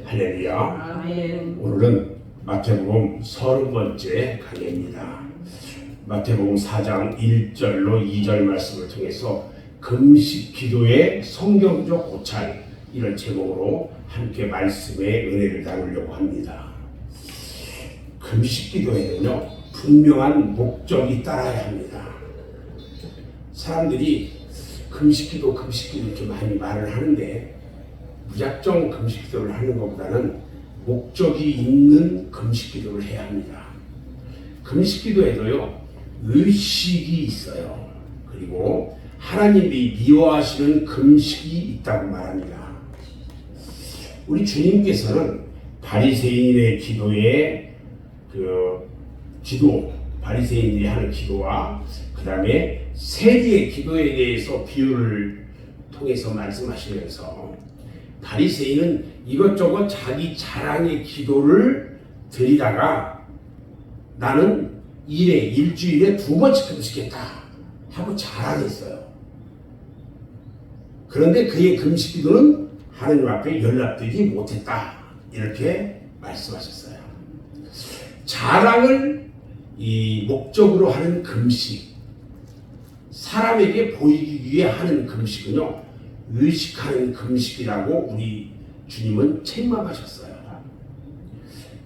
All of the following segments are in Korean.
할렐루야. 아멘. 오늘은 마태복음 30번째 강의입니다. 마태복음 4장 1절로 2절 말씀을 통해서 금식 기도의 성경적 고찰, 이런 제목으로 함께 말씀의 은혜를 나누려고 합니다. 금식 기도에는요, 분명한 목적이 따라야 합니다. 사람들이 금식 기도 이렇게 많이 말을 하는데, 무작정 금식 기도를 하는 것보다는 목적이 있는 금식 기도를 해야 합니다. 금식 기도에도요, 의식이 있어요. 그리고 하나님이 미워하시는 금식이 있다고 말합니다. 우리 주님께서는 바리새인의 기도에 바리새인들이 하는 기도와 그 다음에 세리의 기도에 대해서 비유를 통해서 말씀하시면서, 바리새인은 이것저것 자기 자랑의 기도를 드리다가 나는 일주일에 2번씩 금식했다 하고 자랑했어요. 그런데 그의 금식 기도는 하나님 앞에 연락되지 못했다, 이렇게 말씀하셨어요. 자랑을 목적으로 하는 금식, 사람에게 보이기 위해 하는 금식은요, 의식하는 금식이라고 우리 주님은 책망하셨어요.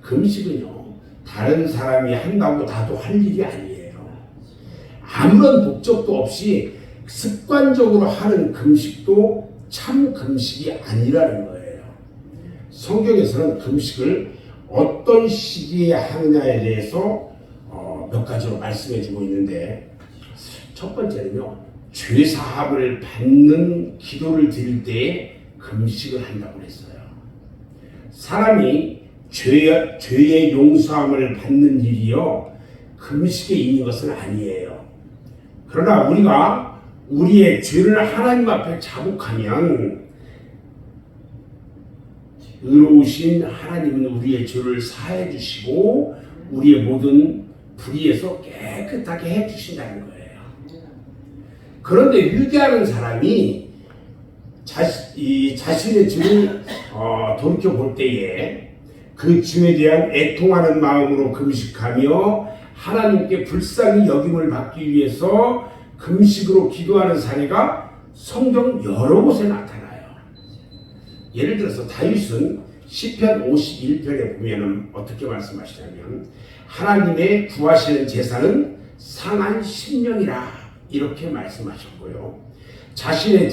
금식은요, 다른 사람이 한다고 나도 할 일이 아니에요. 아무런 목적도 없이 습관적으로 하는 금식도 참 금식이 아니라는 거예요. 성경에서는 금식을 어떤 시기에 하느냐에 대해서 몇 가지로 말씀해 주고 있는데, 첫 번째는요, 죄사함을 받는 기도를 드릴 때에 금식을 한다고 했어요. 사람이 죄의 용서함을 받는 일이요, 금식에 있는 것은 아니에요. 그러나 우리가 우리의 죄를 하나님 앞에 자복하면 의로우신 하나님은 우리의 죄를 사해 주시고 우리의 모든 불의에서 깨끗하게 해 주신다는 거예요. 그런데 회개하는 사람이 자신의 죄를 돌이켜 볼 때에 그 죄에 대한 애통하는 마음으로 금식하며 하나님께 불쌍히 여김을 받기 위해서 금식으로 기도하는 사례가 성경 여러 곳에 나타나요. 예를 들어서 다윗은 시편 51편에 보면 어떻게 말씀하시냐면, 하나님의 구하시는 제사는 상한 심령이라, 이렇게 말씀하셨고요. 자신의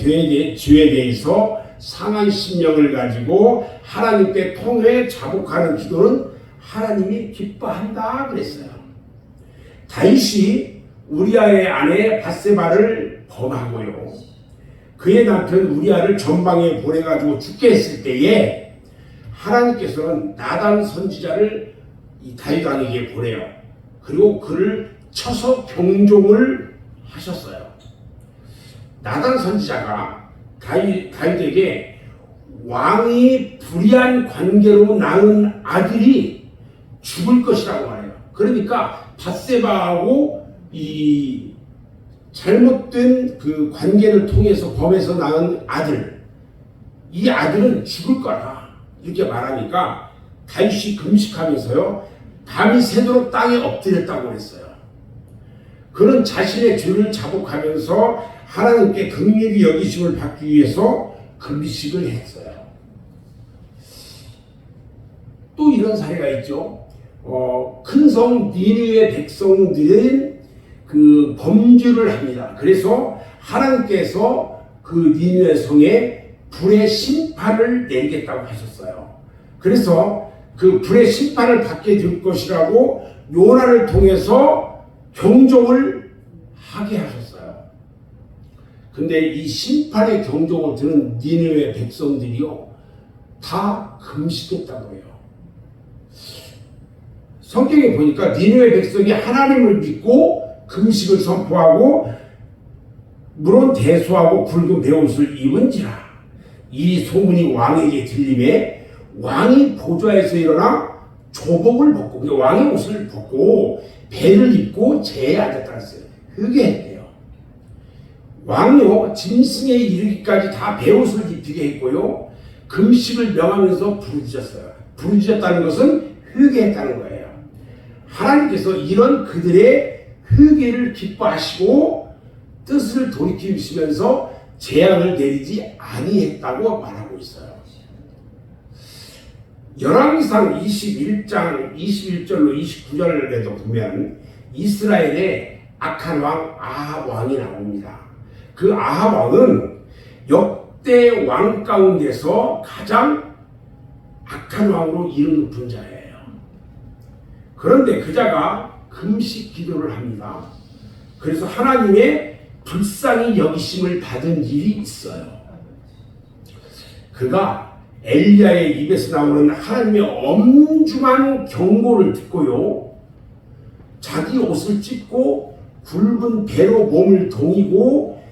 죄에 대해서 상한 심령을 가지고 하나님께 통해 자복하는 기도는 하나님이 기뻐한다 그랬어요. 다윗이 우리아의 아내 밧세바를 범하고요, 그의 남편 우리아를 전방에 보내가지고 죽게 했을 때에 하나님께서는 나단 선지자를 이 다윗왕에게 보내요. 그리고 그를 쳐서 경종을 하셨어요. 나단 선지자가 다윗에게 왕이 불의한 관계로 낳은 아들이 죽을 것이라고 말해요. 그러니까 밧세바하고 이 잘못된 그 관계를 통해서 범해서 낳은 아들, 이 아들은 죽을 거라, 이렇게 말하니까 다윗이 금식하면서요, 밤이 새도록 땅에 엎드렸다고 했어요. 그는 자신의 죄를 자복하면서 하나님께 긍휼히 여기심을 받기 위해서 금식을 했어요. 또 이런 사례가 있죠. 큰 성 니느웨 백성들은 그 범죄를 합니다. 그래서 하나님께서 그 니느웨 성에 불의 심판을 내리겠다고 하셨어요. 그래서 그 불의 심판을 받게 될 것이라고 요나를 통해서 경종을 하게 하셨어요. 근데 이 심판의 경종을 들은 니느웨 백성들이요, 다 금식했다고 해요. 성경에 보니까 니느웨 백성이 하나님을 믿고 금식을 선포하고 물론 대수하고 굵은 베옷을 입은지라 이 소문이 왕에게 들림에 왕이 보좌에서 일어나 조복을 벗고, 왕의 옷을 벗고 배를 입고 제에 앉았다 했어요. 회개했대요. 왕이요, 짐승에 이르기까지 다 베옷을 입히게 했고요, 금식을 명하면서 부르짖었어요. 부르짖었다는 것은 회개했다는 거예요. 하나님께서 이런 그들의 회개를 기뻐하시고 뜻을 돌이키시면서 재앙을 내리지 아니했다고 말하고 있어요. 열왕기상 21장 21절로 29절에도 보면 이스라엘의 악한 왕 아합 왕이 나옵니다. 그 아합 왕은 역대 왕 가운데서 가장 악한 왕으로 이름 높은 자예요. 그런데 그자가 금식 기도를 합니다. 그래서 하나님의 불쌍히 여기심을 받은 일이 있어요. 그가 엘리야의 입에서 나오는 하나님의 엄중한 경고를 듣고요, 자기 옷을 찢고 굵은 배로 몸을 동이고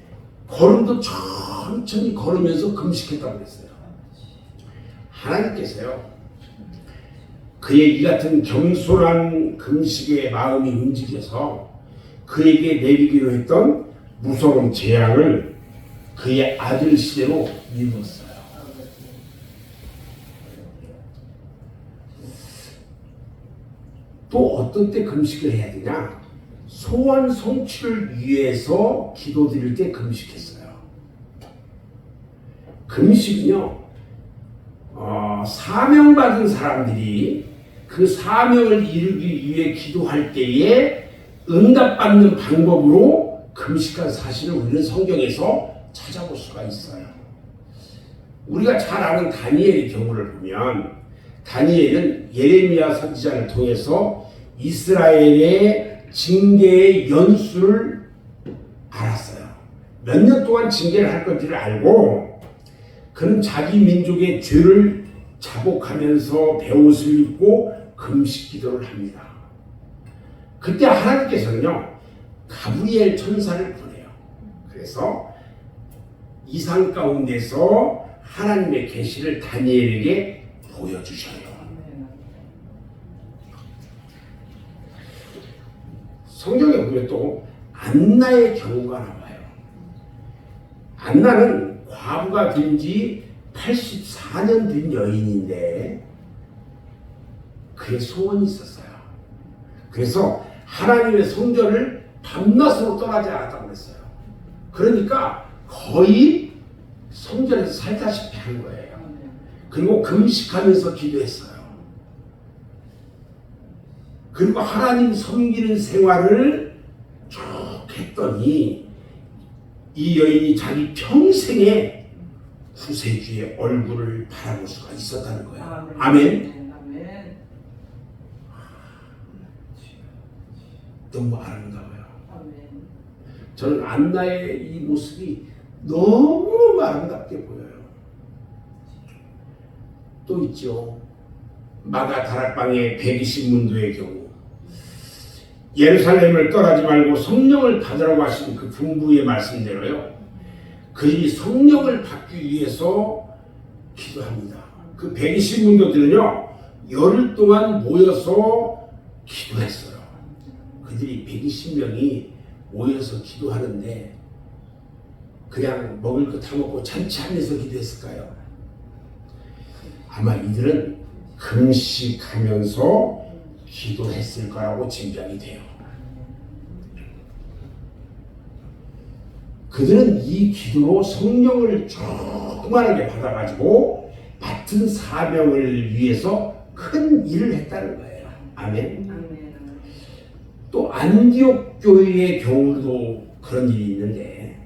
걸음도 천천히 걸으면서 금식했다고 했어요. 하나님께서요, 그의 이 같은 겸손한 금식의 마음이 움직여서 그에게 내리기로 했던 무서운 재앙을 그의 아들 시대로 미뤘어요. 또 어떤 때 금식을 해야 되냐? 소원 성취를 위해서 기도드릴 때 금식했어요. 금식은요, 사명받은 사람들이 그 사명을 이루기 위해 기도할 때에 응답받는 방법으로 금식한 사실을 우리는 성경에서 찾아볼 수가 있어요. 우리가 잘 아는 다니엘의 경우를 보면 다니엘은 예레미야 선지자를 통해서 이스라엘의 징계의 연수를 알았어요. 몇 년 동안 징계를 할 건지를 알고 그는 자기 민족의 죄를 자복하면서 베옷을 입고 금식 기도를 합니다. 그때 하나님께서는요, 가브리엘 천사를 보내요. 그래서 이상 가운데서 하나님의 계시를 다니엘에게 보여주셔요. 성경에 보면 또 안나의 경우가 나와요. 안나는 과부가 된 지 84년 된 여인인데 그의 소원이 있었어요. 그래서 하나님의 성전을 밤낮으로 떠나지 않았다고 했어요. 그러니까 거의 성전에서 살다시피 한 거예요. 그리고 금식하면서 기도했어요. 그리고 하나님 섬기는 생활을 쭉 했더니 이 여인이 자기 평생에 구세주의 얼굴을 바라볼 수가 있었다는 거예요. 아멘. 너무 아름다워요. 저는 안나의 이 모습이 너무 아름답게 보여요. 또 있죠. 마가 다락방의 120문도의 경우, 예루살렘을 떠나지 말고 성령을 받으라고 하신 그 군부의 말씀대로요, 그들이 성령을 받기 위해서 기도합니다. 그 120문도들은요 열흘 동안 모여서 기도했어요. 그들이 120명이 모여서 기도하는데 그냥 먹을 거 다 먹고 잔치하면서 기도했을까요? 아마 이들은 금식하면서 기도했을 거라고 짐작이 돼요. 그들은 이 기도로 성령을 충만하게 받아가지고 맡은 사명을 위해서 큰 일을 했다는 거예요. 아멘. 또 안디옥 교회의 경우도 그런 일이 있는데,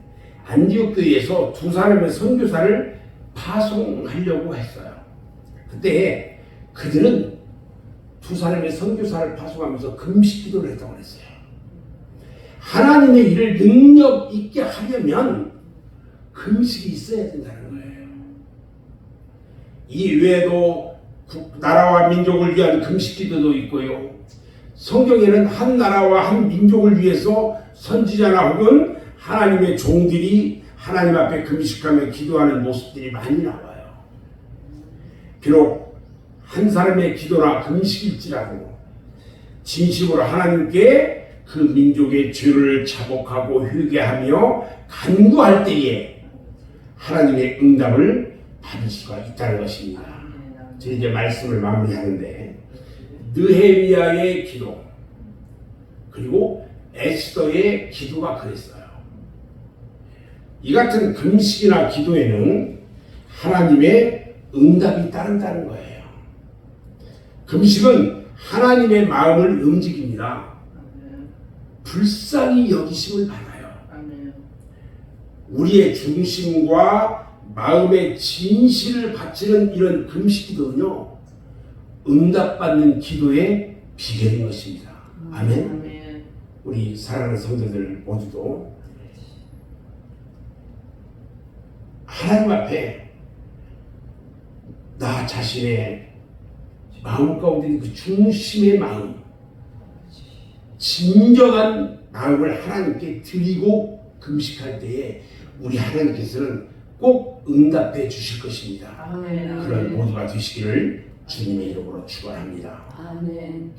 안디옥 교회에서 두 사람의 선교사를 파송하려고 했어요. 그때 그들은 두 사람의 선교사를 파송하면서 금식 기도를 했다고 했어요. 하나님의 일을 능력 있게 하려면 금식이 있어야 된다는 거예요. 이 외에도 나라와 민족을 위한 금식 기도도 있고요. 성경에는 한 나라와 한 민족을 위해서 선지자나 혹은 하나님의 종들이 하나님 앞에 금식하며 기도하는 모습들이 많이 나와요. 비록 한 사람의 기도나 금식일지라도 진심으로 하나님께 그 민족의 죄를 자복하고 회개하며 간구할 때에 하나님의 응답을 받을 수가 있다는 것입니다. 아멘. 아멘. 저 이제 말씀을 마무리하는데 느헤미야의 기도 그리고 에스더의 기도가 그랬어요. 이 같은 금식이나 기도에는 하나님의 응답이 따른다는 거예요. 금식은 하나님의 마음을 움직입니다. 아멘. 불쌍히 여기심을 받아요. 아멘. 우리의 중심과 마음의 진실을 바치는 이런 금식 기도는요, 응답받는 기도의 비결인 것입니다. 아멘. 아멘. 우리 사랑하는 성도들 모두도 하나님 앞에 나 자신의 마음 가운데 있는 그 중심의 마음, 진정한 마음을 하나님께 드리고 금식할 때에 우리 하나님께서는 꼭 응답해 주실 것입니다. 아멘. 그런 모두가 되시기를 주님의 이름으로 축원합니다. 아멘.